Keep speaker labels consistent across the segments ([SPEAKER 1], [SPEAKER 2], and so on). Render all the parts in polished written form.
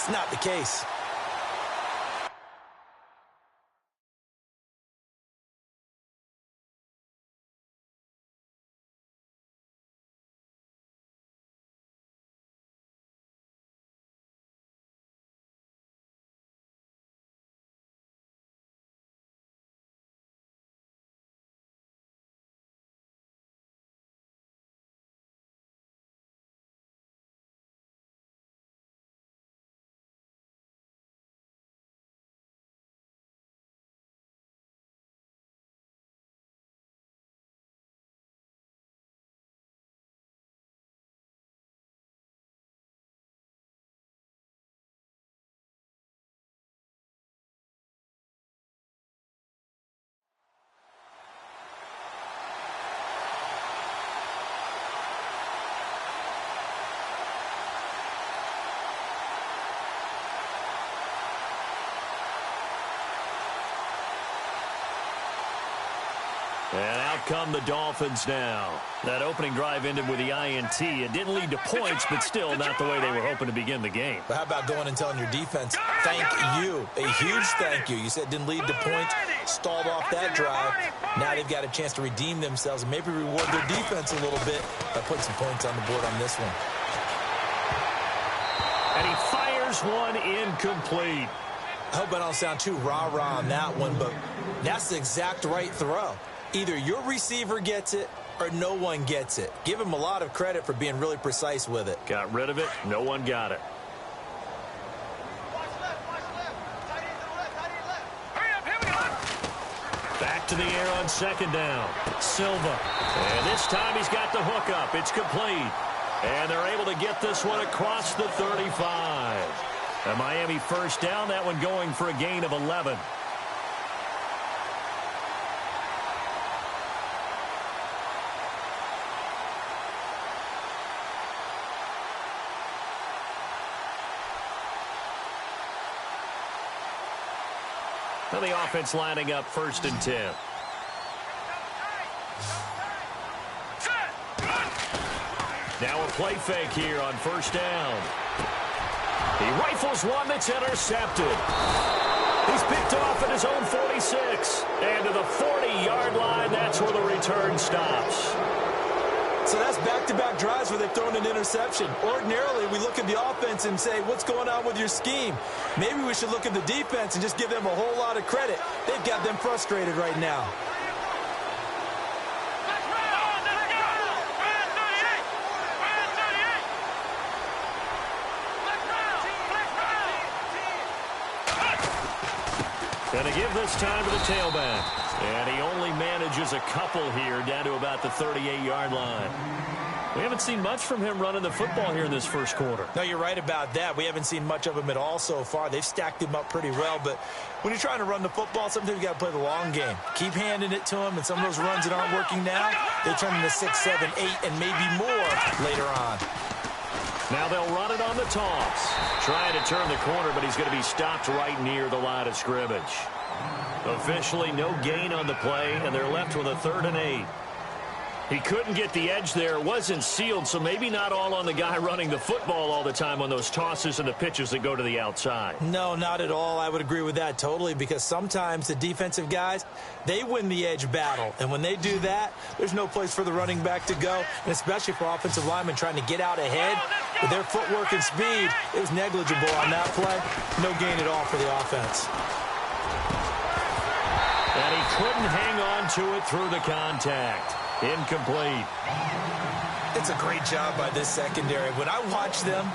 [SPEAKER 1] That's not the case.
[SPEAKER 2] And out come the Dolphins now. That opening drive ended with the INT. It didn't lead to points, but still not the way they were hoping to begin the game.
[SPEAKER 1] But how about going and telling your defense, thank you, a huge thank you. You said it didn't lead to points, stalled off that drive. Now they've got a chance to redeem themselves and maybe reward their defense a little bit by putting some points on the board on this one.
[SPEAKER 2] And he fires one incomplete.
[SPEAKER 1] I hope I don't sound too rah-rah on that one, but that's the exact right throw. Either your receiver gets it or no one gets it. Give him a lot of credit for being really precise with it.
[SPEAKER 2] Got rid of it. No one got it. Back to the air on second down. Silva. And this time he's got the hook up. It's complete. And they're able to get this one across the 35. A Miami first down. That one going for a gain of 11. Now the offense lining up 1st and 10. Now a play fake here on 1st down. He rifles one that's intercepted. He's picked off at his own 46. And to the 40-yard line, that's where the return stops.
[SPEAKER 1] So that's back-to-back drives where they've thrown an interception. Ordinarily, we look at the offense and say, what's going on with your scheme? Maybe we should look at the defense and just give them a whole lot of credit. They've got them frustrated right now.
[SPEAKER 2] Gonna give this time to the tailback. And he only manages a couple here down to about the 38-yard line. We haven't seen much from him running the football here in this first quarter.
[SPEAKER 1] No, you're right about that. We haven't seen much of him at all so far. They've stacked him up pretty well, but when you're trying to run the football, sometimes you got to play the long game. Keep handing it to him, and some of those runs that aren't working now, they turn into 6, 7, 8, and maybe more later on.
[SPEAKER 2] Now they'll run it on the toss. Trying to turn the corner, but he's going to be stopped right near the line of scrimmage. Officially no gain on the play, and they're left with a 3rd and 8. He couldn't get the edge there. It wasn't sealed, so maybe not all on the guy running the football all the time on those tosses and the pitches that go to the outside.
[SPEAKER 1] No, not at all. I would agree with that totally, because sometimes the defensive guys, they win the edge battle. And when they do that, there's no place for the running back to go, and especially for offensive linemen trying to get out ahead. With their footwork and speed, it was negligible on that play. No gain at all for the offense.
[SPEAKER 2] And he couldn't hang on to it through the contact. Incomplete.
[SPEAKER 1] It's a great job by this secondary. When I watch them,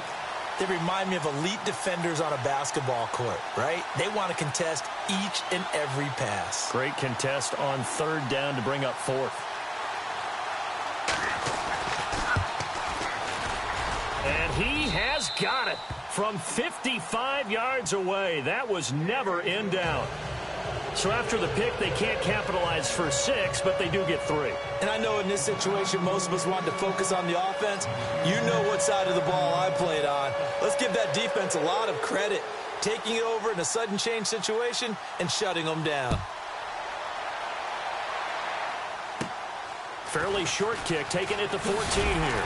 [SPEAKER 1] they remind me of elite defenders on a basketball court, right? They want to contest each and every pass.
[SPEAKER 2] Great contest on 3rd down to bring up 4th. And he has got it from 55 yards away. That was never in doubt. So after the pick, they can't capitalize for 6, but they do get 3.
[SPEAKER 1] And I know in this situation, most of us want to focus on the offense. You know what side of the ball I played on. Let's give that defense a lot of credit, taking it over in a sudden change situation and shutting them down.
[SPEAKER 2] Fairly short kick, taken at the 14 here.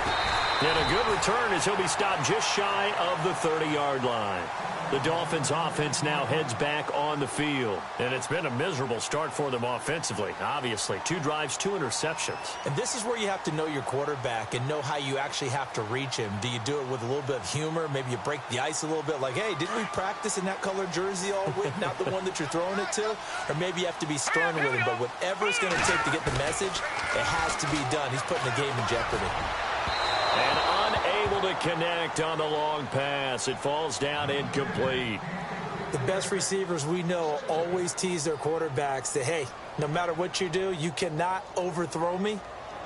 [SPEAKER 2] And a good return as he'll be stopped just shy of the 30-yard line. The Dolphins offense now heads back on the field. And it's been a miserable start for them offensively, obviously. 2 drives, 2 interceptions.
[SPEAKER 1] And this is where you have to know your quarterback and know how you actually have to reach him. Do you do it with a little bit of humor? Maybe you break the ice a little bit like, hey, didn't we practice in that colored jersey all week? Not the one that you're throwing it to? Or maybe you have to be stern with him. But whatever it's going to take to get the message, it has to be done. He's putting the game in jeopardy.
[SPEAKER 2] And unable to connect on the long pass. It falls down incomplete.
[SPEAKER 1] The best receivers we know always tease their quarterbacks that, hey, no matter what you do, you cannot overthrow me.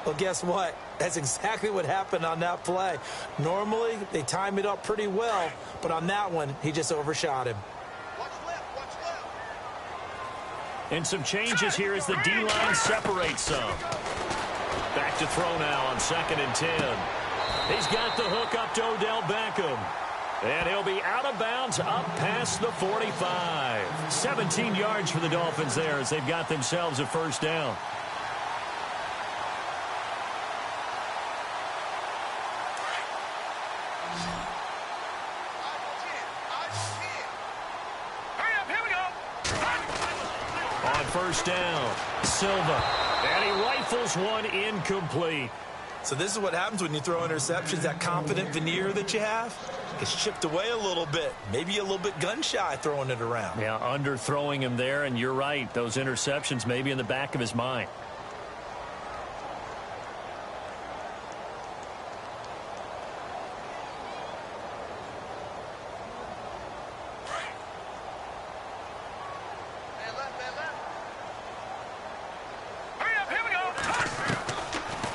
[SPEAKER 1] Well, guess what? That's exactly what happened on that play. Normally, they time it up pretty well, but on that one, he just overshot him.
[SPEAKER 2] And some changes here as the D-line separates some. Back to throw now on 2nd and 10. He's got the hook up to Odell Beckham. And he'll be out of bounds up past the 45. 17 yards for the Dolphins there as they've got themselves a first down. On first down, Silva. And he rifles one incomplete.
[SPEAKER 1] So this is what happens when you throw interceptions. That confident veneer that you have gets chipped away a little bit. Maybe a little bit gun-shy throwing it around.
[SPEAKER 2] Yeah, underthrowing him there, and you're right. Those interceptions may be in the back of his mind.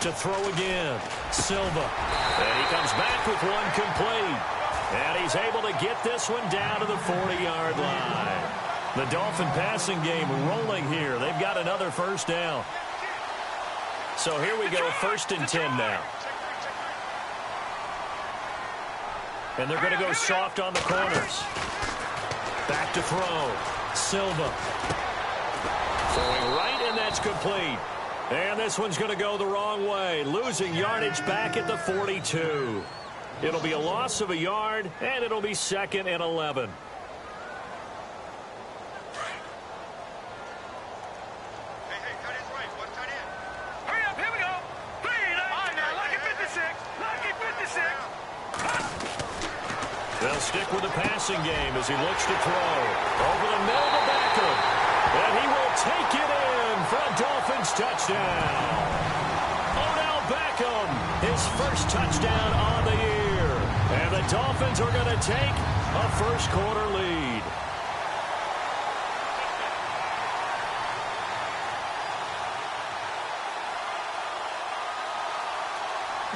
[SPEAKER 2] To throw again, Silva. And he comes back with one complete. And he's able to get this one down to the 40-yard line. The Dolphin passing game rolling here. They've got another first down. So here we go, 1st and 10 now. And they're going to go soft on the corners. Back to throw. Silva. Throwing right, and that's complete. And this one's going to go the wrong way, losing yardage back at the 42. It'll be a loss of a yard, and it'll be 2nd and 11. They'll stick with the passing game as he looks to throw. Over the middle to Beckham. And he will take it in for a Dolphins touchdown. Odell Beckham, his first touchdown on the year. And the Dolphins are going to take a first-quarter lead.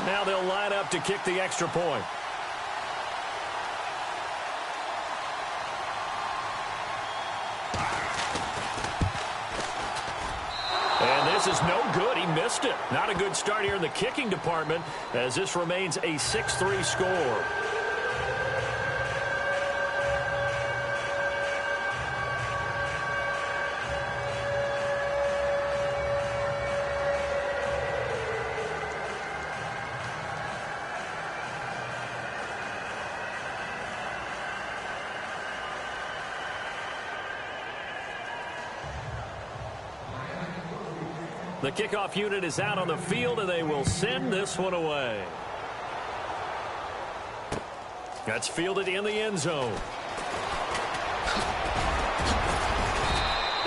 [SPEAKER 2] Now they'll line up to kick the extra point. This is no good. He missed it. Not a good start here in the kicking department as this remains a 6-3 score. The kickoff unit is out on the field, and they will send this one away. That's fielded in the end zone.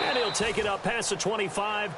[SPEAKER 2] And he'll take it up past the 25.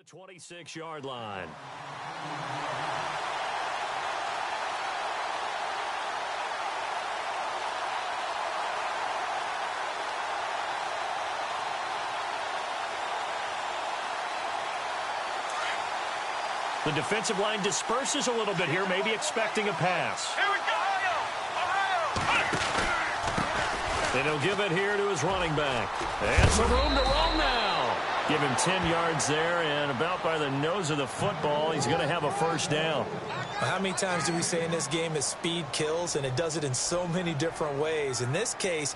[SPEAKER 2] 26-yard line. The defensive line disperses a little bit here, maybe expecting a pass.
[SPEAKER 3] Here we go, Ohio!
[SPEAKER 2] And he'll give it here to his running back. And some room to roam now. Give him 10 yards there, and about by the nose of the football, he's going to have a first down.
[SPEAKER 1] How many times do we say in this game that speed kills, and it does it in so many different ways? In this case,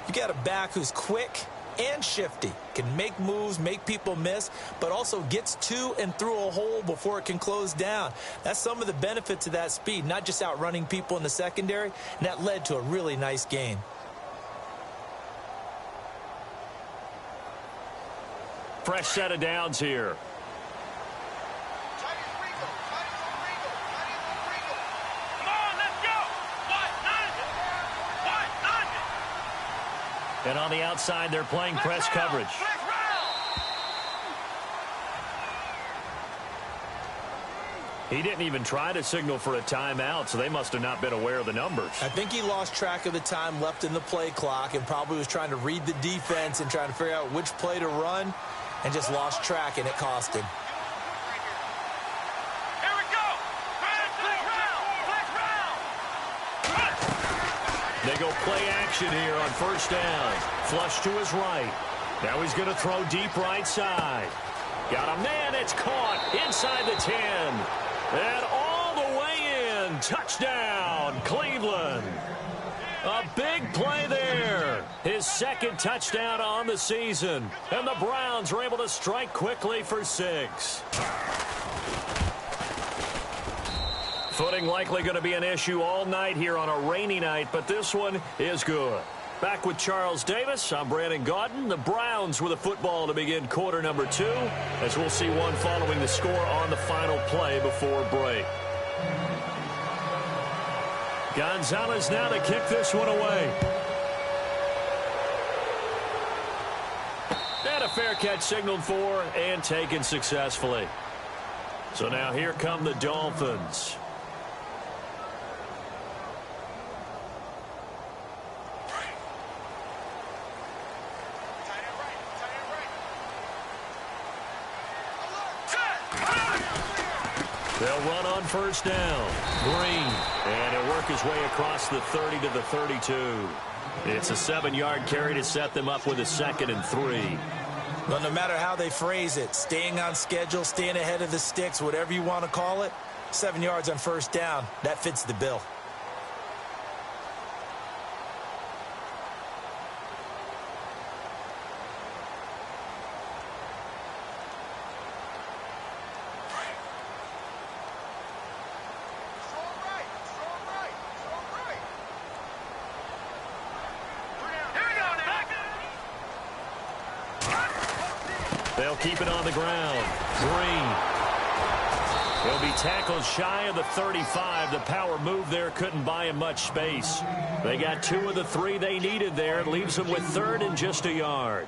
[SPEAKER 1] you got a back who's quick and shifty, can make moves, make people miss, but also gets to and through a hole before it can close down. That's some of the benefits of that speed, not just outrunning people in the secondary, and that led to a really nice gain.
[SPEAKER 2] Fresh set of downs here. And on the outside, they're playing press coverage. He didn't even try to signal for a timeout, so they must have not been aware of the numbers.
[SPEAKER 1] I think he lost track of the time left in the play clock and probably was trying to read the defense and trying to figure out which play to run and just lost track, and it cost him.
[SPEAKER 2] They go play action here on first down. Flush to his right. Now he's going to throw deep right side. Got a man. It's caught inside the 10. And all the way in. Touchdown, Cleveland. A big play there. His second touchdown on the season. And the Browns are able to strike quickly for 6. Footing likely going to be an issue all night here on a rainy night, but this one is good. Back with Charles Davis, I'm Brandon Gaudin. The Browns with the football to begin quarter number 2, as we'll see one following the score on the final play before break. Gonzalez now to kick this one away. And a fair catch signaled for and taken successfully. So now here come the Dolphins. They'll run on first down. Green. And he'll work his way across the 30 to the 32. It's a 7-yard carry to set them up with a 2nd and 3.
[SPEAKER 1] Well, no matter how they phrase it, staying on schedule, staying ahead of the sticks, whatever you want to call it, 7 yards on first down, that fits the bill.
[SPEAKER 2] They'll keep it on the ground. Green. He'll be tackled shy of the 35. The power move there couldn't buy him much space. They got 2 of the 3 they needed there. It leaves them with 3rd and just a yard.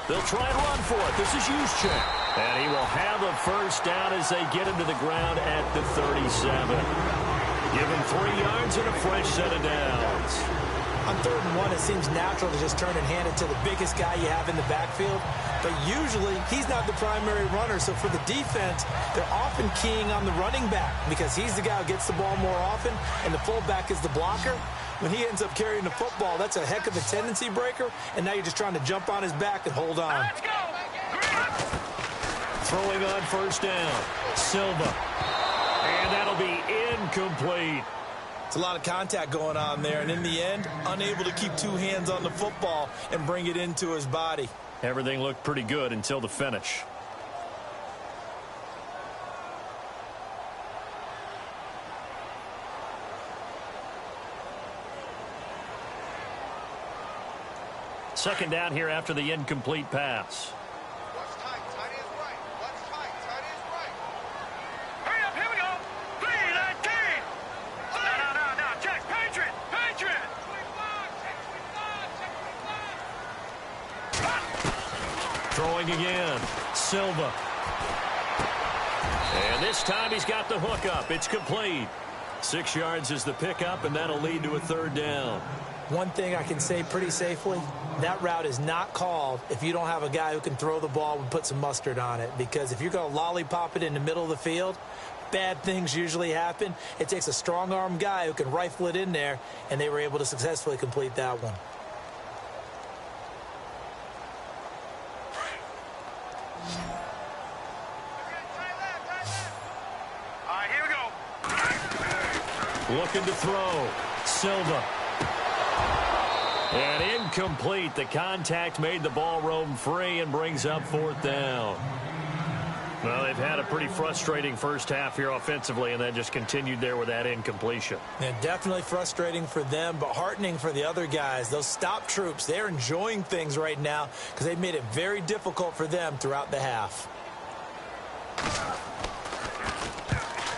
[SPEAKER 2] They'll try and run for it. This is Juszczyk. And he will have a first down as they get him to the ground at the 37. Give him 3 yards and a fresh set of downs.
[SPEAKER 1] On 3rd and 1, it seems natural to just turn and hand it to the biggest guy you have in the backfield. But usually, he's not the primary runner. So for the defense, they're often keying on the running back because he's the guy who gets the ball more often, and the fullback is the blocker. When he ends up carrying the football, that's a heck of a tendency breaker, and now you're just trying to jump on his back and hold on.
[SPEAKER 3] Let's go!
[SPEAKER 2] Throwing on first down. Silva. And that'll be incomplete.
[SPEAKER 1] It's a lot of contact going on there, and in the end, unable to keep 2 hands on the football and bring it into his body.
[SPEAKER 2] Everything looked pretty good until the finish. Second down here after the incomplete pass.
[SPEAKER 3] What's tight? Tight is right. What's tight? Tight is right.
[SPEAKER 4] Hurry up, here we go. 3-19. No. Check. Patriot. Patriot. Check.
[SPEAKER 2] Throwing again. Silva. And this time he's got the hook up. It's complete. 6 yards is the pickup, and that'll lead to a third down.
[SPEAKER 1] One thing I can say pretty safely, that route is not called if you don't have a guy who can throw the ball and put some mustard on it. Because if you're going to lollipop it in the middle of the field, bad things usually happen. It takes a strong-arm guy who can rifle it in there, and they were able to successfully complete that one.
[SPEAKER 4] All right, here we go.
[SPEAKER 2] Looking to throw. Silva. And incomplete. The contact made the ball roam free and brings up fourth down. Well, they've had a pretty frustrating first half here offensively, and then just continued there with that incompletion.
[SPEAKER 1] And definitely frustrating for them, but heartening for the other guys. Those stop troops, they're enjoying things right now because they've made it very difficult for them throughout the half.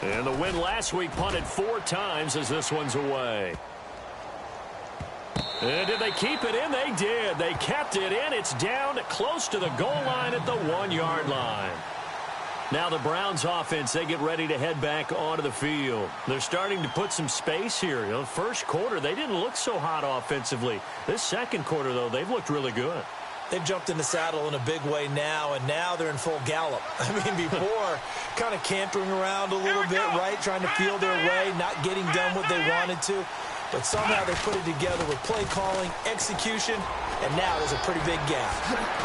[SPEAKER 2] And the win last week punted 4 times as this one's away. And did they keep it in? They did. They kept it in. It's down close to the goal line at the 1-yard line. Now the Browns offense, they get ready to head back onto the field. They're starting to put some space here. You know, the first quarter, they didn't look so hot offensively. This second quarter, though, they've looked really good.
[SPEAKER 1] They've jumped in the saddle in a big way now, and now they're in full gallop. I mean, before, kind of cantering around a little bit, right, trying to feel their way, not getting done what they wanted to. But somehow they put it together with play calling, execution, and now there's a pretty big gap.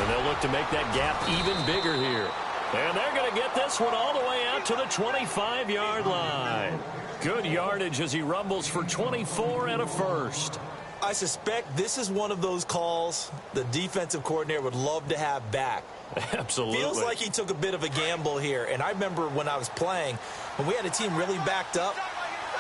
[SPEAKER 2] And they'll look to make that gap even bigger here. And they're going to get this one all the way out to the 25-yard line. Good yardage as he rumbles for 24 and a first.
[SPEAKER 1] I suspect this is one of those calls the defensive coordinator would love to have back.
[SPEAKER 2] Absolutely.
[SPEAKER 1] Feels like he took a bit of a gamble here. And I remember when I was playing, when we had a team really backed up,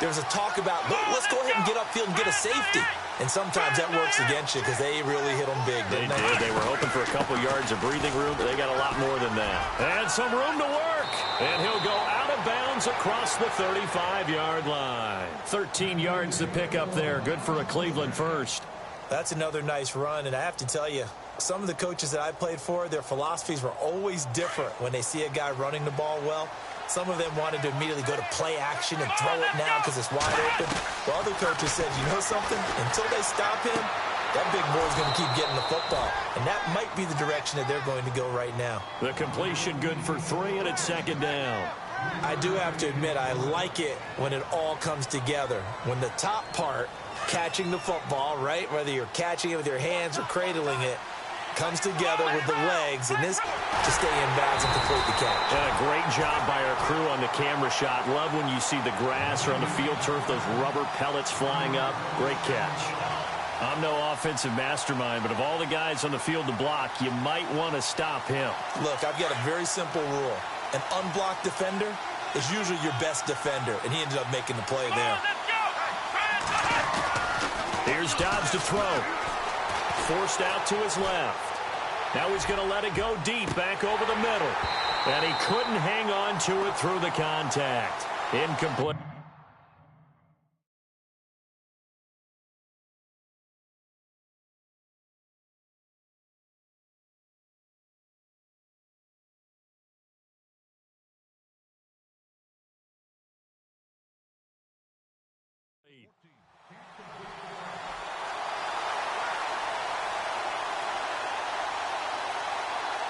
[SPEAKER 1] there was a talk about, let's go ahead and get upfield and get a safety. And sometimes that works against you because they really hit them big, didn't they?
[SPEAKER 2] They did. They were hoping for a couple yards of breathing room, but they got a lot more than that. And some room to work. And he'll go out of bounds across the 35-yard line. 13 yards to pick up there. Good for a Cleveland first.
[SPEAKER 1] That's another nice run. And I have to tell you, some of the coaches that I played for, their philosophies were always different when they see a guy running the ball well. Some of them wanted to immediately go to play action and throw it now because it's wide open. While other coaches said, you know something? Until they stop him, that big boy's going to keep getting the football. And that might be the direction that they're going to go right now.
[SPEAKER 2] The completion good for 3, and it's second down.
[SPEAKER 1] I do have to admit, I like it when it all comes together. When the top part, catching the football, right, whether you're catching it with your hands or cradling it, comes together with the legs, and this to stay in bounds and complete the catch.
[SPEAKER 2] And a great job by our crew on the camera shot. Love when you see the grass or on the field turf, those rubber pellets flying up. Great catch. I'm no offensive mastermind, but of all the guys on the field to block, you might want to stop him.
[SPEAKER 1] Look, I've got a very simple rule. An unblocked defender is usually your best defender, and he ended up making the play there.
[SPEAKER 2] Here's Dobbs to throw. Forced out to his left. Now he's going to let it go deep back over the middle. And he couldn't hang on to it through the contact. Incomplete.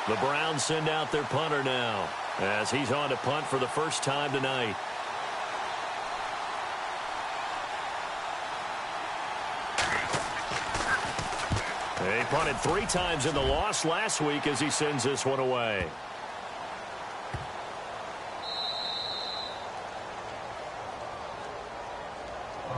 [SPEAKER 2] The Browns send out their punter now as he's on to punt for the first time tonight. He punted 3 times in the loss last week as he sends this one away.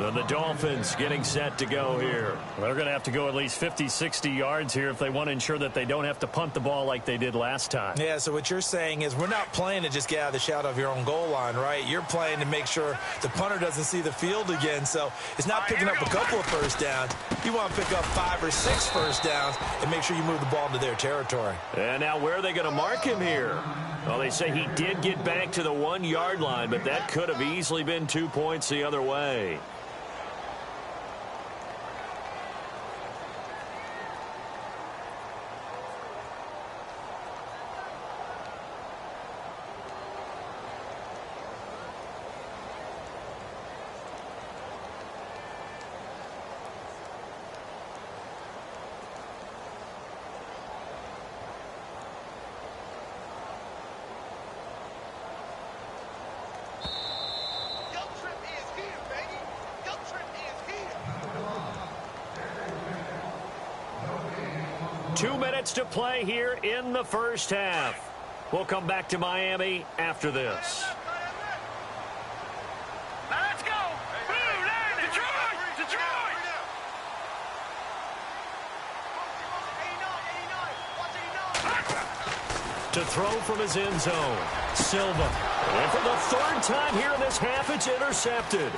[SPEAKER 2] And the Dolphins getting set to go here.
[SPEAKER 5] They're going to have to go at least 50, 60 yards here if they want to ensure that they don't have to punt the ball like they did last time.
[SPEAKER 1] Yeah, so what you're saying is we're not playing to just get out of the shadow of your own goal line, right? You're playing to make sure the punter doesn't see the field again. So it's not picking up a couple of first downs. You want to pick up 5 or 6 first downs and make sure you move the ball into their territory.
[SPEAKER 2] And now where are they going to mark him here? Well, they say he did get back to the 1-yard line, but that could have easily been 2 points the other way.
[SPEAKER 3] Guilt trip is here, baby. Guilt trip is here.
[SPEAKER 2] 2 minutes to play here in the first half. We'll come back to Miami after this.
[SPEAKER 4] Let's go. Blue line, Detroit, Detroit.
[SPEAKER 2] To throw from his end zone, Silva. And for the 3rd time here in this half, it's intercepted.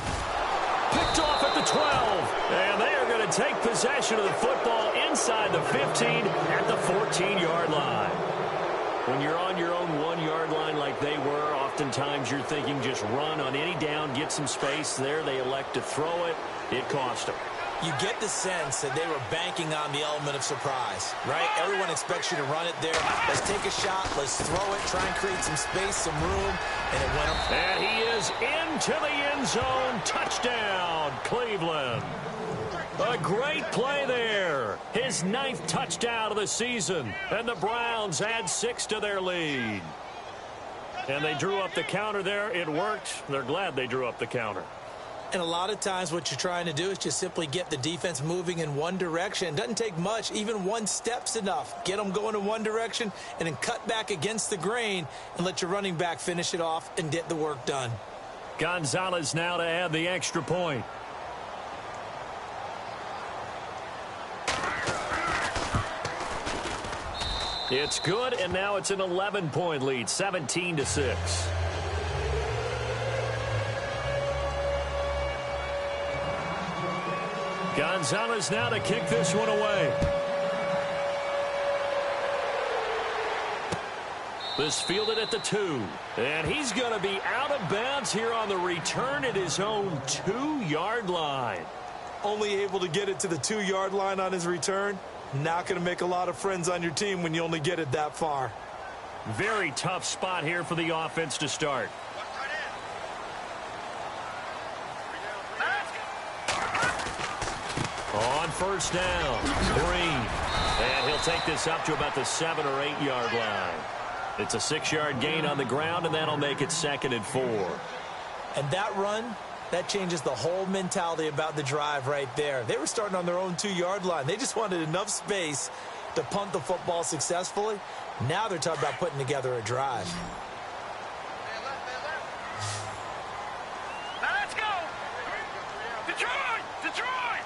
[SPEAKER 2] Picked off at the 12. And they are going to take possession of the football inside the 15 at the 14-yard line. When you're on your own 1-yard line like they were, oftentimes you're thinking just run on any down, get some space. There they elect to throw it. It cost them.
[SPEAKER 1] You get the sense that they were banking on the element of surprise, right? Everyone expects you to run it there. Let's take a shot. Let's throw it. Try and create some space, some room, and it went up.
[SPEAKER 2] And he is into the end zone. Touchdown, Cleveland. A great play there. His 9th touchdown of the season. And the Browns add 6 to their lead. And they drew up the counter there. It worked. They're glad they drew up the counter.
[SPEAKER 1] And a lot of times what you're trying to do is just simply get the defense moving in one direction. It doesn't take much. Even 1 step's enough. Get them going in one direction and then cut back against the grain and let your running back finish it off and get the work done.
[SPEAKER 2] Gonzalez now to add the extra point. It's good, and now it's an 11-point lead, 17-6. Gonzalez now to kick this one away. This fielded at the 2. And he's going to be out of bounds here on the return at his own 2-yard line.
[SPEAKER 1] Only able to get it to the 2-yard line on his return. Not going to make a lot of friends on your team when you only get it that far.
[SPEAKER 2] Very tough spot here for the offense to start. On first down, Green. And he'll take this up to about the 7- or 8-yard line. It's a 6-yard gain on the ground, and that'll make it 2nd and 4.
[SPEAKER 1] And that run, that changes the whole mentality about the drive right there. They were starting on their own 2-yard line. They just wanted enough space to punt the football successfully. Now they're talking about putting together a drive.
[SPEAKER 4] Let's go. Detroit, Detroit.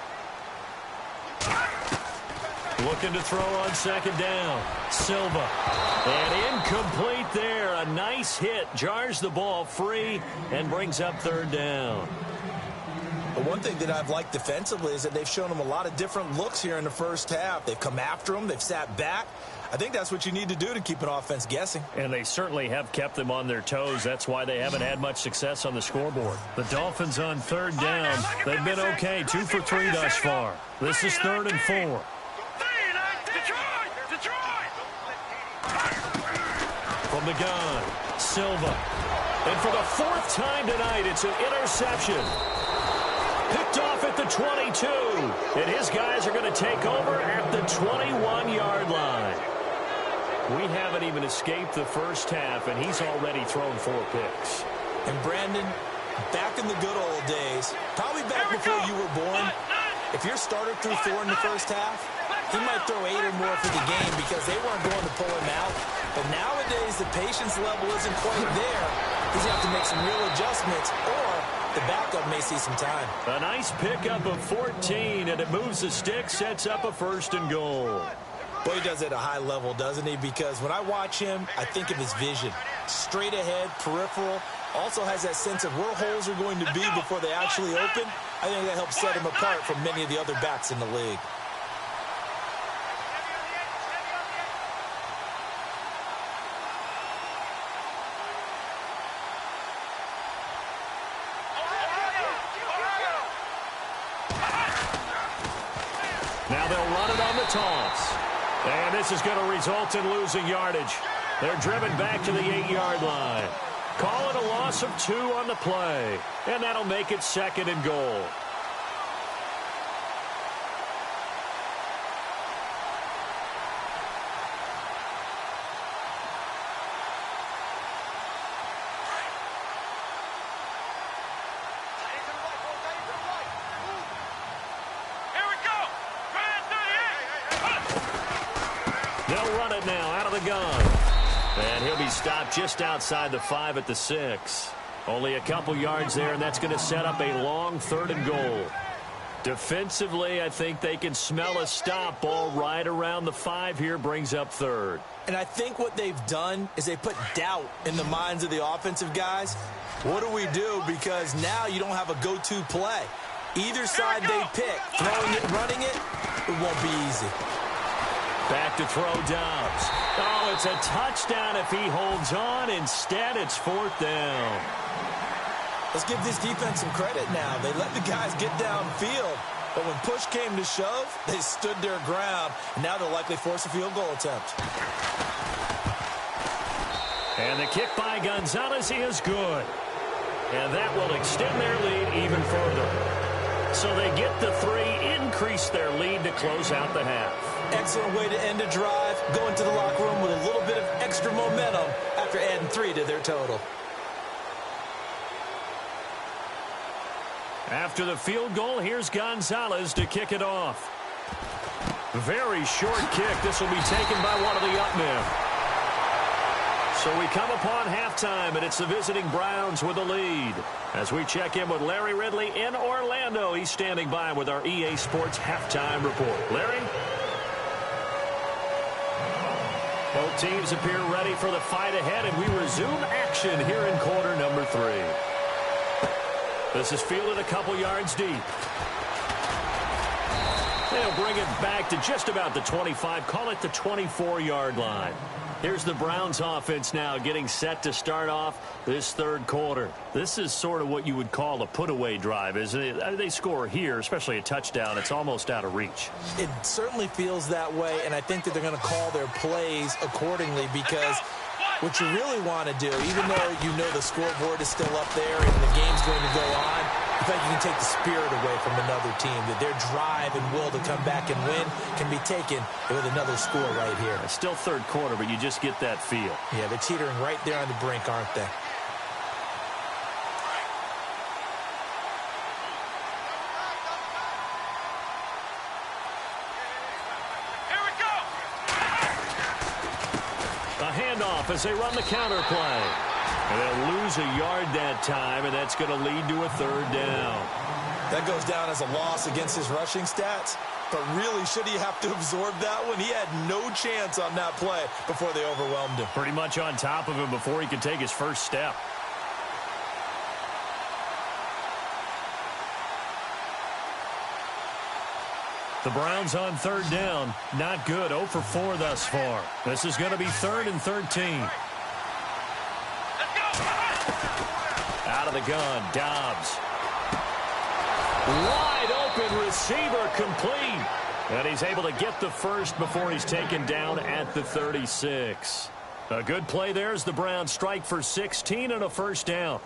[SPEAKER 2] Looking to throw on 2nd down. Silva. And incomplete there. A nice hit. Jars the ball free and brings up 3rd down.
[SPEAKER 1] The one thing that I've liked defensively is that they've shown them a lot of different looks here in the first half. They've come after them. They've sat back. I think that's what you need to do to keep an offense guessing.
[SPEAKER 5] And they certainly have kept them on their toes. That's why they haven't had much success on the scoreboard. The Dolphins on 3rd down. They've been okay. 2 for 3 thus far. This is 3rd and 4.
[SPEAKER 2] From the gun, Silva. And for the 4th time tonight, it's an interception. Picked off at the 22. And his guys are going to take over at the 21-yard line. We haven't even escaped the first half, and he's already thrown 4 picks.
[SPEAKER 1] And Brandon, back in the good old days, probably back before you were born, if your starter threw 4 in the first half, he might throw 8 or more for the game because they weren't going to pull him out. But nowadays, the patience level isn't quite there. He's going to have to make some real adjustments, or the backup may see some time.
[SPEAKER 5] A nice pickup of 14, and it moves the stick, sets up a 1st and goal.
[SPEAKER 1] Boy, he does it at a high level, doesn't he? Because when I watch him, I think of his vision. Straight ahead, peripheral, also has that sense of where holes are going to be before they actually open. I think that helps set him apart from many of the other backs in the league.
[SPEAKER 5] Now they'll run it on the toss. And this is going to result in losing yardage. They're driven back to the 8-yard line. Call it a loss of 2 on the play. And that'll make it 2nd and goal.
[SPEAKER 4] Here we go.
[SPEAKER 5] They'll run it now out of the gun. And he'll be stopped just outside the 5 at the 6. Only a couple yards there, and that's going to set up a long 3rd and goal. Defensively, I think they can smell a stop. Ball right around the 5 here, brings up 3rd.
[SPEAKER 1] And I think what they've done is they put doubt in the minds of the offensive guys. What do we do? Because now you don't have a go-to play. Either side they pick, throwing it, running it, it won't be easy.
[SPEAKER 5] Back to throw Dobbs. Oh, it's a touchdown if he holds on. Instead, it's 4th down.
[SPEAKER 1] Let's give this defense some credit now. They let the guys get downfield. But when push came to shove, they stood their ground. And now they'll likely force a field goal attempt.
[SPEAKER 5] And the kick by Gonzalez is good. And that will extend their lead even further. So they get the 3, increase their lead to close out the half.
[SPEAKER 1] Excellent way to end a drive. Go into the locker room with a little bit of extra momentum after adding 3 to their total.
[SPEAKER 5] After the field goal, here's Gonzalez to kick it off. Very short kick. This will be taken by one of the up men. So we come upon halftime, and it's the visiting Browns with the lead. As we check in with Larry Ridley in Orlando, he's standing by with our EA Sports halftime report. Larry? Both teams appear ready for the fight ahead, and we resume action here in quarter number 3. This is fielded a couple yards deep. They'll bring it back to just about the 25, call it the 24-yard line. Here's the Browns offense now getting set to start off this 3rd quarter. This is sort of what you would call a put-away drive, isn't it? They score here, especially a touchdown. It's almost out of reach.
[SPEAKER 1] It certainly feels that way, and I think that they're going to call their plays accordingly because what you really want to do, even though you know the scoreboard is still up there and the game's going to go on, in fact, you can take the spirit away from another team, that their drive and will to come back and win can be taken with another score right here.
[SPEAKER 5] It's still 3rd quarter, but you just get that feel.
[SPEAKER 1] Yeah, they're teetering right there on the brink, aren't they?
[SPEAKER 4] Here we go.
[SPEAKER 5] A handoff as they run the counter play. And they'll lose a yard that time, and that's going to lead to a 3rd down.
[SPEAKER 1] That goes down as a loss against his rushing stats. But really, should he have to absorb that one? He had no chance on that play before they overwhelmed him.
[SPEAKER 5] Pretty much on top of him before he could take his first step. The Browns on 3rd down. Not good. 0 for 4 thus far. This is going to be 3rd and 13. Out of the gun, Dobbs. Wide open receiver, complete. And he's able to get the first before he's taken down at the 36. A good play there as the Browns strike for 16 and a 1st down.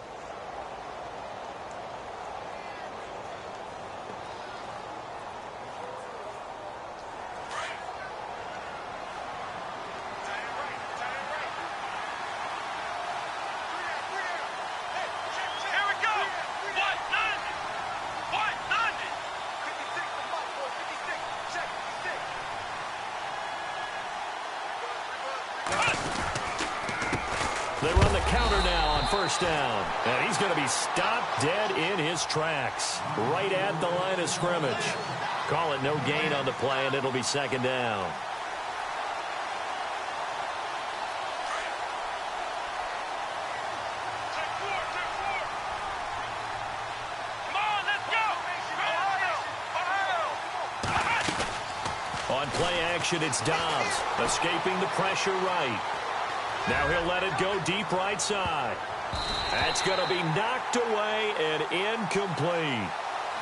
[SPEAKER 5] first down. And he's going to be stopped dead in his tracks, right at the line of scrimmage. Call it no gain on the play, and it'll be second down. On play action, it's Dobbs, escaping the pressure right. Now he'll let it go deep right side. That's going to be knocked away and incomplete.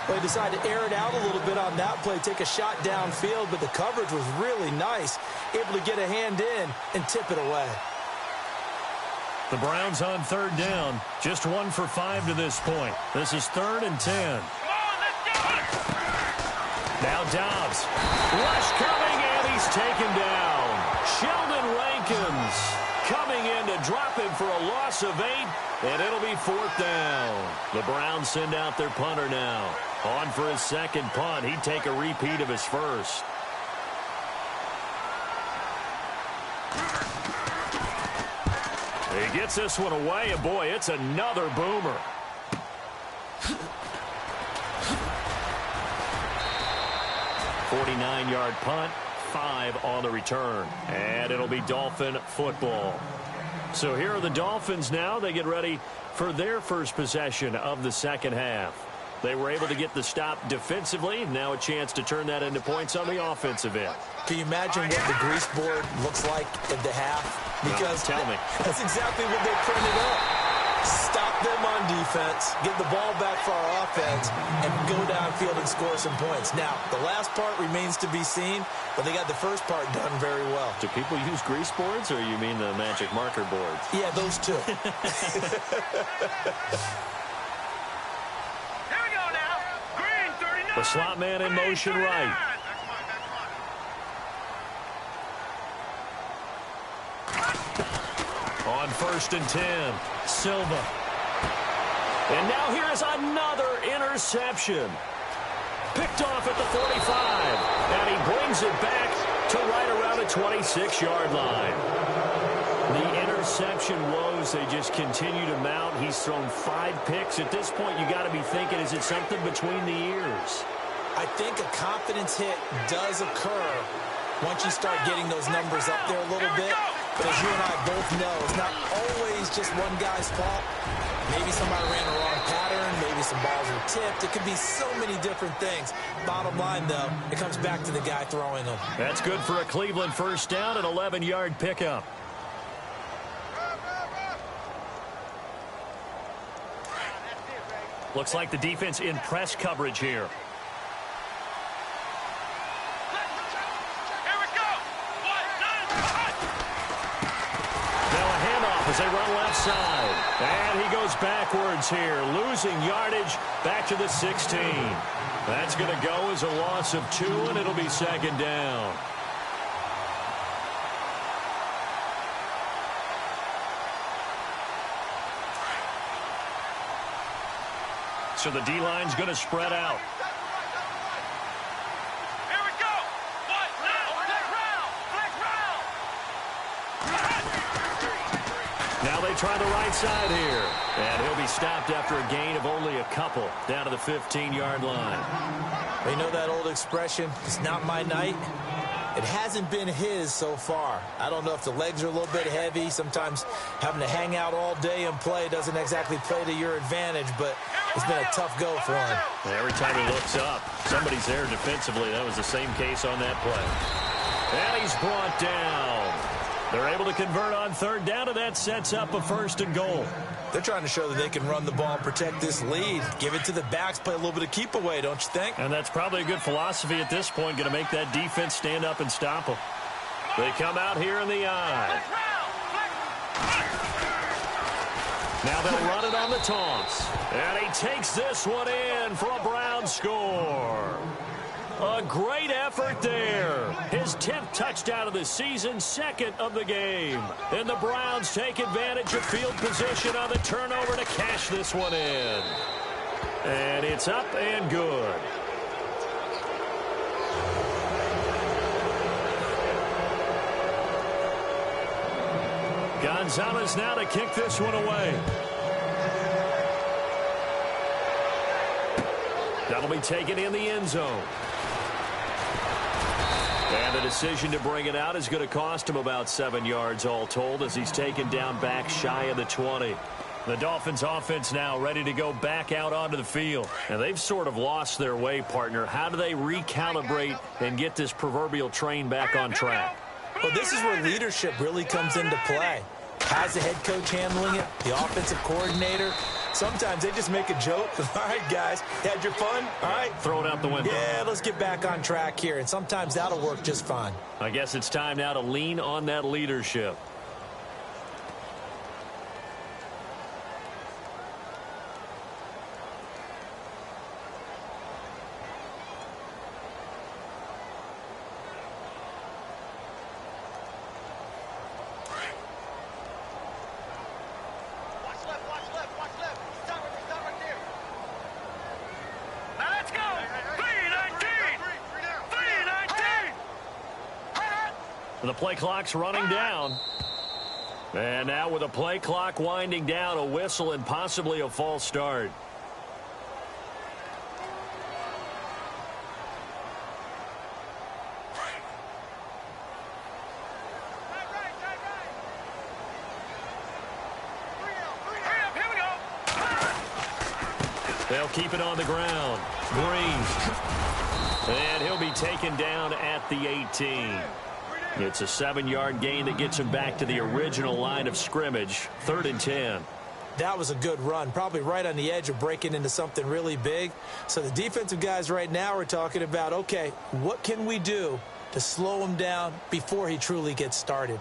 [SPEAKER 1] They decided to air it out a little bit on that play, take a shot downfield, but the coverage was really nice, able to get a hand in and tip it away.
[SPEAKER 5] The Browns on third down, just 1 for 5 to this point. This is 3rd and 10. Now Dobbs, rush coming, and he's taken down. Sheldon Rankins coming in to drop him for a loss of 8, and it'll be 4th down. The Browns send out their punter now. On for his second punt. He'd take a repeat of his first. He gets this one away, and boy, it's another boomer. .49-yard punt, 5 on the return. And it'll be Dolphin football. So here are the Dolphins now. They get ready for their first possession of the second half. They were able to get the stop defensively. Now a chance to turn that into points on the offensive end.
[SPEAKER 1] Can you imagine what the grease board looks like at the half? Because
[SPEAKER 5] no, tell me.
[SPEAKER 1] That's exactly what they printed up. Stop them on defense, get the ball back for our offense, and go downfield and score some points. Now, the last part remains to be seen, but they got the first part done very well.
[SPEAKER 5] Do people use grease boards, or you mean the magic marker boards?
[SPEAKER 1] Yeah, those two.
[SPEAKER 4] Here we go now. Green 39.
[SPEAKER 5] The slot man in motion right. On 1st and 10, Silva. And now here is another interception. Picked off at the 45. And he brings it back to right around the 26-yard line. The interception woes, they just continue to mount. He's thrown 5 picks. At this point, you got to be thinking, is it something between the ears?
[SPEAKER 1] I think a confidence hit does occur once you start getting those numbers up there a little bit. But as you and I both know, it's not always just one guy's fault. Maybe somebody ran a wrong pattern. Maybe some balls were tipped. It could be so many different things. Bottom line, though, it comes back to the guy throwing them.
[SPEAKER 5] That's good for a Cleveland first down, an 11-yard pickup. Looks like the defense in press coverage here. As they run left side. And he goes backwards here, losing yardage back to the 16. That's going to go as a loss of 2, and it'll be second down. So the D-line's going to spread out. Now they try the right side here. And he'll be stopped after a gain of only a couple down to the 15-yard line.
[SPEAKER 1] You know that old expression, it's not my night? It hasn't been his so far. I don't know if the legs are a little bit heavy. Sometimes having to hang out all day and play doesn't exactly play to your advantage, but it's been a tough go for him.
[SPEAKER 5] And every time he looks up, somebody's there defensively. That was the same case on that play. And he's brought down. They're able to convert on third down, and that sets up a 1st and goal.
[SPEAKER 1] They're trying to show that they can run the ball and protect this lead. Give it to the backs, play a little bit of keep away, don't you think?
[SPEAKER 5] And that's probably a good philosophy at this point, going to make that defense stand up and stop them. They come out here in the eye. Now they'll run it on the taunts. And he takes this one in for a Brown score. A great effort there. His 10th touchdown of the season, 2nd of the game. And the Browns take advantage of field position on the turnover to cash this one in. And it's up and good. Gonzalez now to kick this one away. That'll be taken in the end zone. And the decision to bring it out is going to cost him about 7 yards all told as he's taken down back shy of the 20. The Dolphins offense now ready to go back out onto the field. And they've sort of lost their way, partner. How do they recalibrate and get this proverbial train back on track?
[SPEAKER 1] Well, this is where leadership really comes into play. How's the head coach handling it? The offensive coordinator? Sometimes they just make a joke. All right, guys, had your fun? All right.
[SPEAKER 5] Throw it out the window.
[SPEAKER 1] Yeah, let's get back on track here, and sometimes that'll work just fine.
[SPEAKER 5] I guess it's time now to lean on that leadership. The play clock's running down. And now with the play clock winding down, a whistle and possibly a false start. They'll keep it on the ground. Green. And he'll be taken down at the 18. It's a 7-yard gain that gets him back to the original line of scrimmage. 3rd and 10.
[SPEAKER 1] That was a good run, probably right on the edge of breaking into something really big. So the defensive guys right now are talking about, okay, what can we do to slow him down before he truly gets started?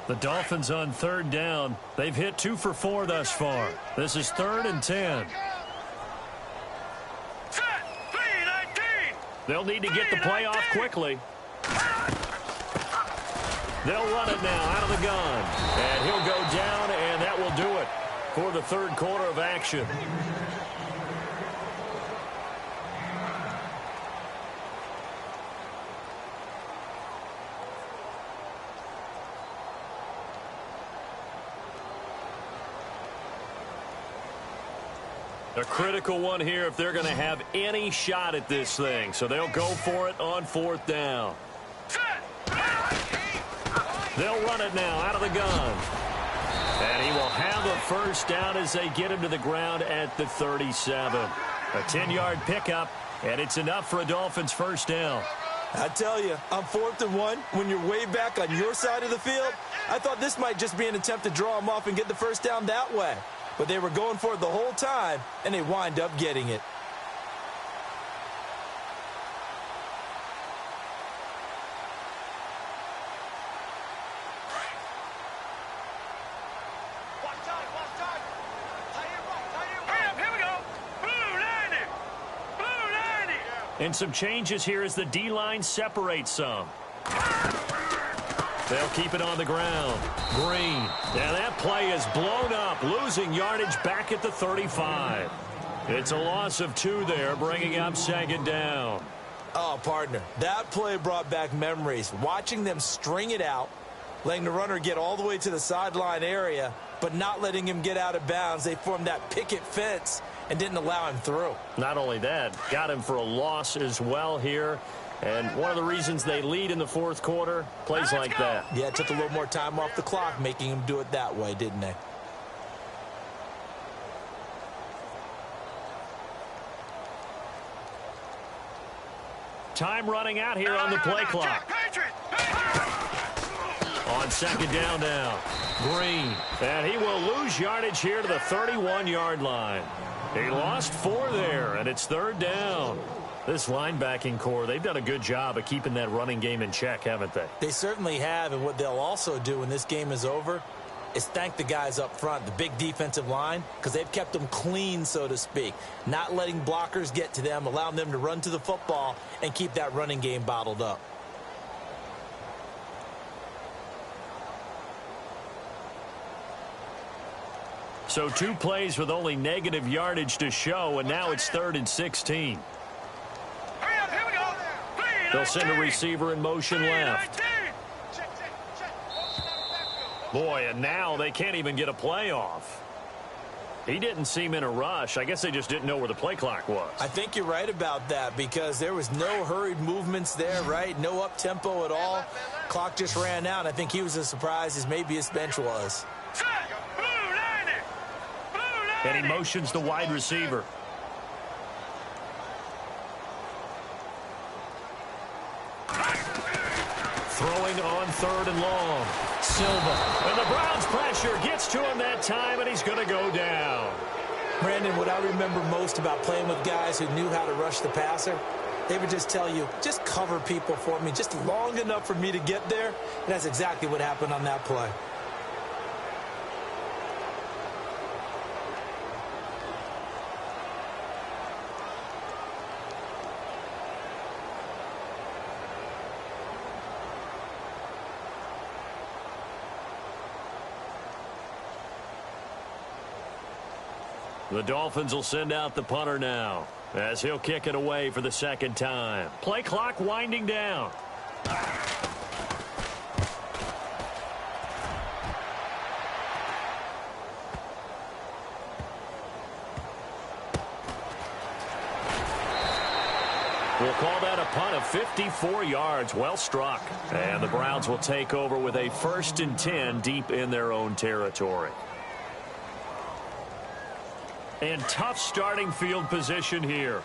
[SPEAKER 5] The Dolphins on 3rd down. They've hit 2 for 4 thus far. This is 3rd and 10. They'll need to get the play off quickly. They'll run it now out of the gun. And he'll go down, and that will do it for the 3rd quarter of action. A critical one here if they're going to have any shot at this thing. So they'll go for it on 4th down. They'll run it now out of the gun. And he will have a first down as they get him to the ground at the 37. A 10-yard pickup, and it's enough for a Dolphins first down.
[SPEAKER 1] I tell you, on 4th and 1, when you're way back on your side of the field, I thought this might just be an attempt to draw him off and get the first down that way. But they were going for it the whole time, and they wind up getting it.
[SPEAKER 5] And some changes here as the D-line separates some. They'll keep it on the ground. Green. Now that play is blown up, losing yardage back at the 35. It's a loss of 2 there, bringing up 2nd down.
[SPEAKER 1] Oh, partner, that play brought back memories. Watching them string it out, letting the runner get all the way to the sideline area, but not letting him get out of bounds. They formed that picket fence and didn't allow him through.
[SPEAKER 5] Not only that, got him for a loss as well here. And one of the reasons they lead in the 4th quarter, plays like that.
[SPEAKER 1] Yeah, it took a little more time off the clock, making him do it that way, didn't they?
[SPEAKER 5] Time running out here on the play clock. On 2nd down now. Green. And he will lose yardage here to the 31-yard line. He lost 4 there, and it's 3rd down. This linebacking core, they've done a good job of keeping that running game in check, haven't they?
[SPEAKER 1] They certainly have, and what they'll also do when this game is over is thank the guys up front, the big defensive line, because they've kept them clean, so to speak, not letting blockers get to them, allowing them to run to the football and keep that running game bottled up.
[SPEAKER 5] So 2 plays with only negative yardage to show, and now it's 3rd and 16. They'll send a receiver in motion left. Boy, and now they can't even get a play off. He didn't seem in a rush. I guess they just didn't know where the play clock was.
[SPEAKER 1] I think you're right about that because there was no hurried movements there, right? No up-tempo at all. Clock just ran out. I think he was as surprised as maybe his bench was.
[SPEAKER 5] And he motions the wide receiver. Throwing on 3rd and long. Silva. And the Browns pressure gets to him that time, and he's going to go down.
[SPEAKER 1] Brandon, what I remember most about playing with guys who knew how to rush the passer, they would just tell you, just cover people for me, just long enough for me to get there. And that's exactly what happened on that play.
[SPEAKER 5] The Dolphins will send out the punter now as he'll kick it away for the 2nd time. Play clock winding down. We'll call that a punt of 54 yards. Well struck. And the Browns will take over with a 1st and 10 deep in their own territory. And tough starting field position here.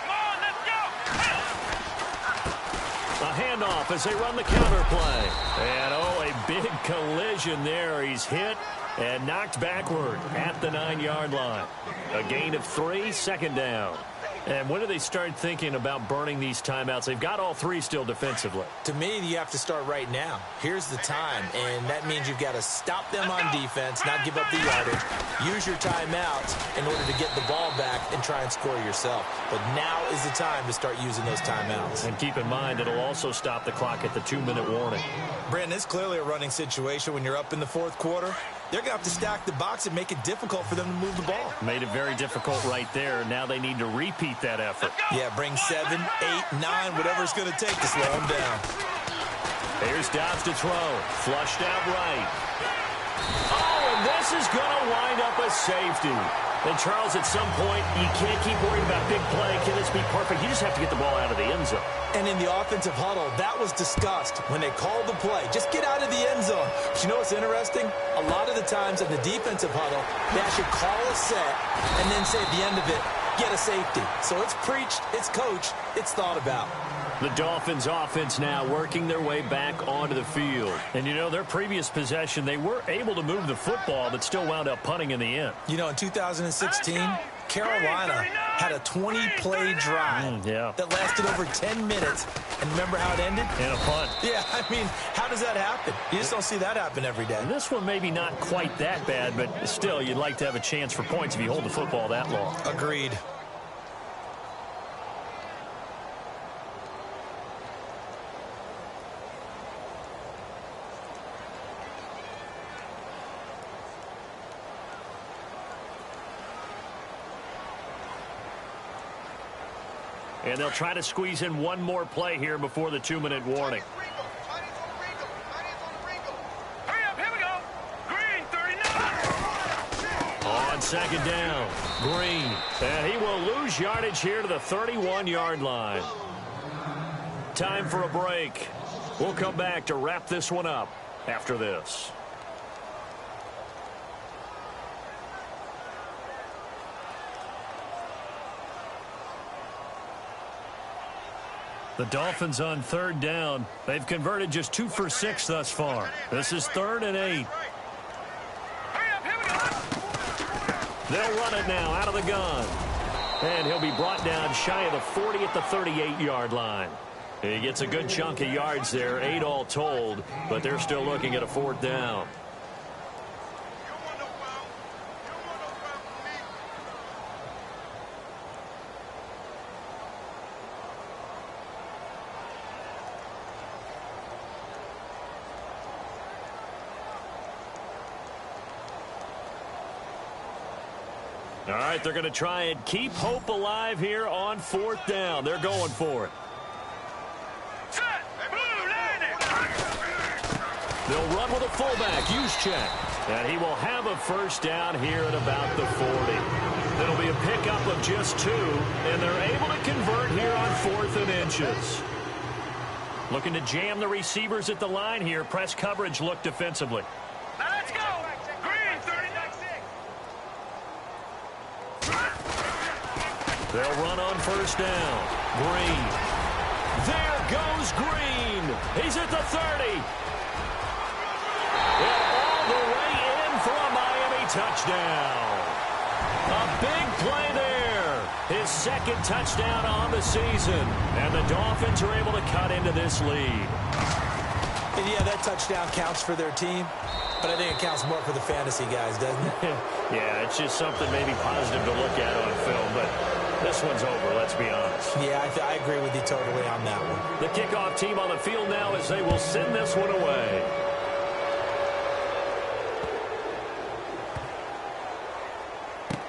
[SPEAKER 4] Come on, let's go.
[SPEAKER 5] A handoff as they run the counter play. And, oh, a big collision there. He's hit and knocked backward at the 9-yard line. A gain of 3, 2nd down. And when do they start thinking about burning these timeouts? They've got all 3 still defensively.
[SPEAKER 1] To me, you have to start right now. Here's the time, and that means you've got to stop them on defense, not give up the yardage, use your timeouts in order to get the ball back and try and score yourself. But now is the time to start using those timeouts.
[SPEAKER 5] And keep in mind, it'll also stop the clock at the 2-minute warning.
[SPEAKER 1] Brandon, it's clearly a running situation when you're up in the 4th quarter. They're going to have to stack the box and make it difficult for them to move the ball.
[SPEAKER 5] Made it very difficult right there. Now they need to repeat that effort.
[SPEAKER 1] Yeah, bring 7, 8, 9, whatever it's going to take to slow them down.
[SPEAKER 5] Here's Dobbs to throw. Flushed out right. Oh, and this is going to wind up a safety. And, Charles, at some point, you can't keep worrying about big play. Can this be perfect? You just have to get the ball out of the end zone.
[SPEAKER 1] And in the offensive huddle, that was discussed when they called the play. Just get out of the end zone. But you know what's interesting? A lot of the times in the defensive huddle, they actually call a set and then say at the end of it, get a safety. So it's preached, it's coached, it's thought about.
[SPEAKER 5] The Dolphins offense now working their way back onto the field. And, you know, their previous possession, they were able to move the football, but still wound up punting in the end.
[SPEAKER 1] You know, in 2016, Carolina had a 20-play drive that lasted over 10 minutes. And remember how it ended?
[SPEAKER 5] In a punt.
[SPEAKER 1] Yeah, I mean, how does that happen? You just don't see that happen every day.
[SPEAKER 5] And this one maybe not quite that bad, but still, you'd like to have a chance for points if you hold the football that long.
[SPEAKER 1] Agreed.
[SPEAKER 5] And they'll try to squeeze in one more play here before the 2-minute warning.
[SPEAKER 4] Hurry up, here we go. Green, 39.
[SPEAKER 5] On 2nd down, Green. And he will lose yardage here to the 31-yard line. Time for a break. We'll come back to wrap this one up after this. The Dolphins on 3rd down. They've converted just 2 for 6 thus far. This is 3rd and 8.
[SPEAKER 4] Hurry up, here we go.
[SPEAKER 5] They'll run it now out of the gun. And he'll be brought down shy of the 40 at the 38-yard line. He gets a good chunk of yards there, 8 all told, but they're still looking at a 4th down. All right, they're going to try and keep hope alive here on 4th down. They're going for it.
[SPEAKER 4] Set.
[SPEAKER 5] They'll run with a fullback, check. And he will have a first down here at about the 40. It'll be a pickup of just 2, and they're able to convert here on 4th and inches. Looking to jam the receivers at the line here. Press coverage look defensively.
[SPEAKER 4] Now let's go. Green, 36.
[SPEAKER 5] They'll run on first down. Green. There goes Green. He's at the 30. And all the way in for a Miami touchdown. A big play there. His second touchdown on the season. And the Dolphins are able to cut into this lead.
[SPEAKER 1] And yeah, that touchdown counts for their team, but I think it counts more for the fantasy guys, doesn't it?
[SPEAKER 5] Yeah, it's just something maybe positive to look at on film, but this one's over, let's be honest.
[SPEAKER 1] Yeah, I agree with you totally on that one.
[SPEAKER 5] The kickoff team on the field now as they will send this one away.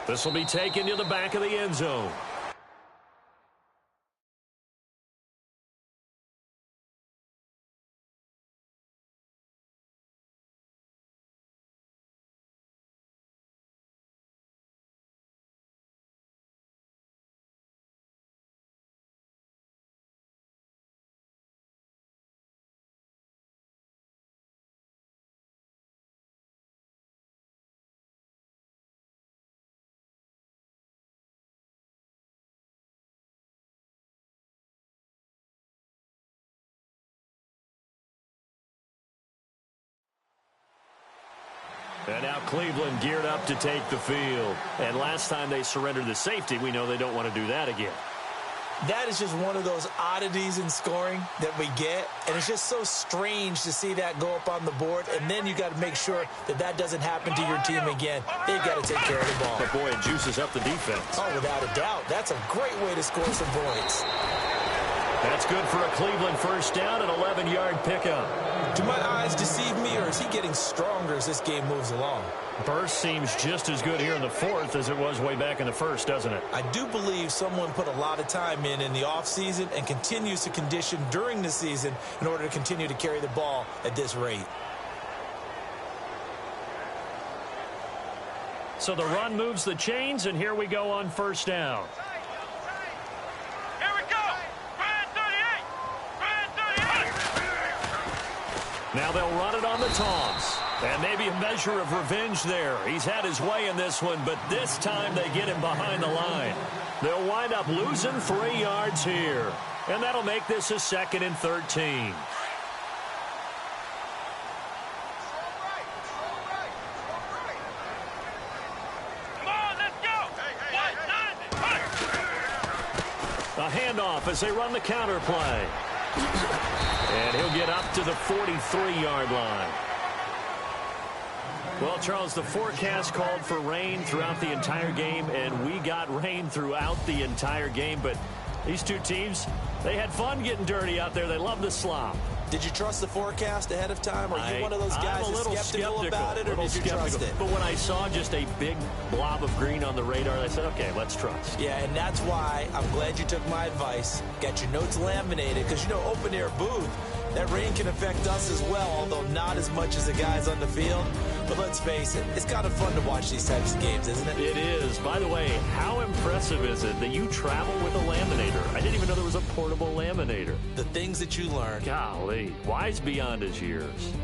[SPEAKER 5] This will be taken to the back of the end zone. And now Cleveland geared up to take the field. And last time they surrendered the safety, we know they don't want to do that again.
[SPEAKER 1] That is just one of those oddities in scoring that we get. And it's just so strange to see that go up on the board. And then you got to make sure that that doesn't happen to your team again. They've got to take care of the ball.
[SPEAKER 5] But, boy, it juices up the defense.
[SPEAKER 1] Oh, without a doubt. That's a great way to score some points.
[SPEAKER 5] That's good for a Cleveland first down, an 11-yard pickup.
[SPEAKER 1] Do my eyes deceive me, or is he getting stronger as this game moves along?
[SPEAKER 5] Burst seems just as good here in the 4th as it was way back in the 1st, doesn't it?
[SPEAKER 1] I do believe someone put a lot of time in the offseason and continues to condition during the season in order to continue to carry the ball at this rate.
[SPEAKER 5] So the run moves the chains, and here we go on first down.
[SPEAKER 4] Here we go. Brand 38. Brand 38.
[SPEAKER 5] Now they'll run it on the toss. And maybe a measure of revenge there. He's had his way in this one, but this time they get him behind the line. They'll wind up losing 3 yards here. And that'll make this a 2nd and 13.
[SPEAKER 4] Come on, let's go.
[SPEAKER 5] A handoff as they run the counter play. And he'll get up to the 43-yard line. Well, Charles, the forecast called for rain throughout the entire game, and we got rain throughout the entire game. But these two teams, they had fun getting dirty out there. They love the slop.
[SPEAKER 1] Did you trust the forecast ahead of time? Are you one of those guys
[SPEAKER 5] I'm a little
[SPEAKER 1] skeptical about it, or did you trust it?
[SPEAKER 5] But when I saw just a big blob of green on the radar, I said, okay, let's trust.
[SPEAKER 1] Yeah, and that's why I'm glad you took my advice. Got your notes laminated, because, you know, open-air booth, that rain can affect us as well, although not as much as the guys on the field. But let's face it, it's kind of fun to watch these types of games, isn't it?
[SPEAKER 5] It is. By the way, how impressive is it that you travel with a laminator? I didn't even know there was a portable laminator.
[SPEAKER 1] The things that you learn.
[SPEAKER 5] Golly, wise beyond his years.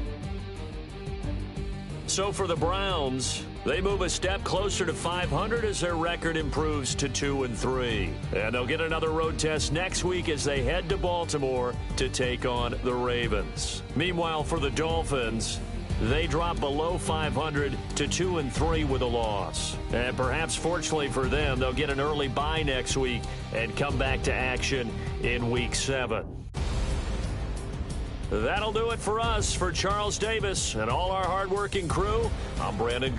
[SPEAKER 5] So for the Browns, they move a step closer to 500 as their record improves to 2-3. And they'll get another road test next week as they head to Baltimore to take on the Ravens. Meanwhile, for the Dolphins, they drop below 500 to 2-3 with a loss. And perhaps fortunately for them, they'll get an early bye next week and come back to action in Week 7. That'll do it for us. For Charles Davis and all our hardworking crew, I'm Brandon.